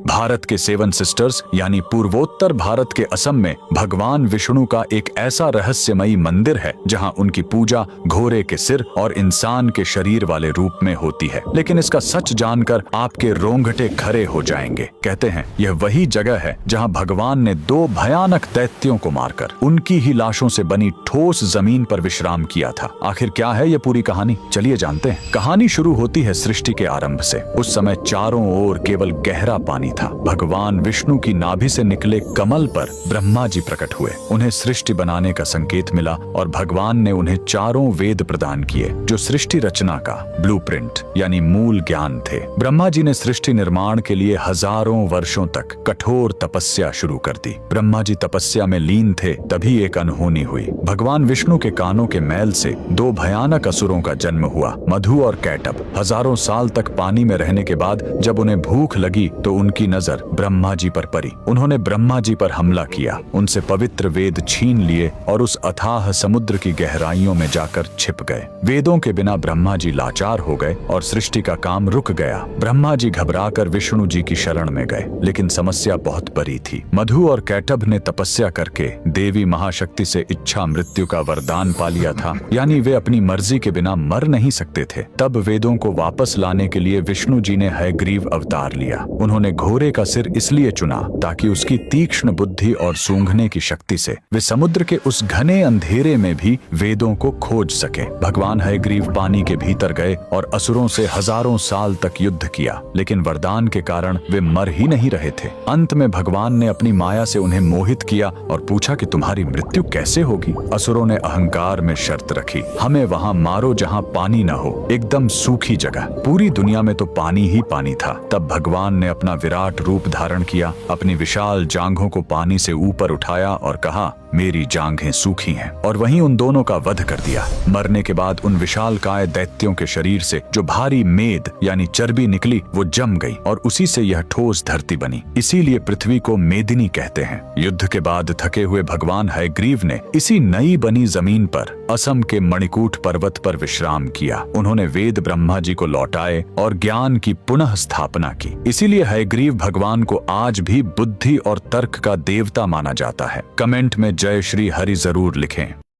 भारत के seven sisters यानी पूर्वोत्तर भारत के असम में भगवान विष्णु का एक ऐसा रहस्यमयी मंदिर है जहां उनकी पूजा घोड़े के सिर और इंसान के शरीर वाले रूप में होती है। लेकिन इसका सच जानकर आपके रोंगटे खड़े हो जाएंगे। कहते हैं यह वही जगह है जहां भगवान ने दो भयानक दैत्यों को मारकर उनकी ही लाशों से बनी ठोस जमीन पर विश्राम किया था। आखिर क्या है यह पूरी कहानी, चलिए जानते हैं। कहानी शुरू होती है सृष्टि के आरंभ से। उस समय चारों ओर केवल गहरा पानी था। भगवान विष्णु की नाभि से निकले कमल पर ब्रह्मा जी प्रकट हुए। उन्हें सृष्टि बनाने का संकेत मिला और भगवान ने उन्हें चारों वेद प्रदान किए जो सृष्टि रचना का ब्लूप्रिंट यानी मूल ज्ञान थे। ब्रह्मा जी ने सृष्टि निर्माण के लिए हजारों वर्षों तक कठोर तपस्या शुरू कर दी। ब्रह्मा जी तपस्या में लीन थे, तभी एक अनहोनी हुई। भगवान विष्णु के कानों के मैल से दो भयानक असुरों का जन्म हुआ, मधु और कैटभ। हजारों साल तक पानी में रहने के बाद जब उन्हें भूख लगी तो उनकी नजर ब्रह्मा जी पर पड़ी। उन्होंने ब्रह्मा जी पर हमला किया, उनसे पवित्र वेद छीन लिए और उस अथाह समुद्र की गहराइयों में जाकर छिप गए। वेदों के बिना ब्रह्मा जी लाचार हो गए और सृष्टि का काम रुक गया। ब्रह्मा जी घबराकर विष्णु जी की शरण में गए, लेकिन समस्या बहुत बड़ी थी। मधु और कैटभ ने तपस्या करके देवी महाशक्ति से इच्छा मृत्यु का वरदान पा लिया था, यानी वे अपनी मर्जी के बिना मर नहीं सकते थे। तब वेदों को वापस लाने के लिए विष्णु जी ने हयग्रीव अवतार लिया। उन्होंने घोड़े का सिर इसलिए चुना ताकि उसकी तीक्ष्ण बुद्धि और सूंघने की शक्ति से वे समुद्र के उस घने अंधेरे में भी वेदों को खोज सके। भगवान हयग्रीव पानी के भीतर गए और असुरों से हजारों साल तक युद्ध किया, लेकिन वरदान के कारण वे मर ही नहीं रहे थे। अंत में भगवान ने अपनी माया से उन्हें मोहित किया और पूछा कि तुम्हारी मृत्यु कैसे होगी। असुरों ने अहंकार में शर्त रखी, हमें वहां मारो जहां पानी न हो, एकदम सूखी जगह। पूरी दुनिया में तो पानी ही पानी था। तब भगवान ने अपना विराट रूप धारण किया, अपनी विशाल जांघों को पानी से ऊपर उठाया और कहा, मेरी जांघें सूखी हैं, और वहीं उन दोनों का वध कर दिया। मरने के बाद उन विशालकाय दैत्यों के शरीर से जो भारी मेद यानी चर्बी निकली वो जम गई और उसी से यह ठोस धरती बनी। इसीलिए पृथ्वी को मेदिनी कहते हैं। युद्ध के बाद थके हुए भगवान हयग्रीव ने इसी नई बनी जमीन पर असम के मणिकूट पर्वत पर विश्राम किया। उन्होंने वेद ब्रह्मा जी को लौटाए और ज्ञान की पुनः स्थापना की। इसीलिए हयग्रीव भगवान को आज भी बुद्धि और तर्क का देवता माना जाता है। कमेंट में जय श्री हरि जरूर लिखें।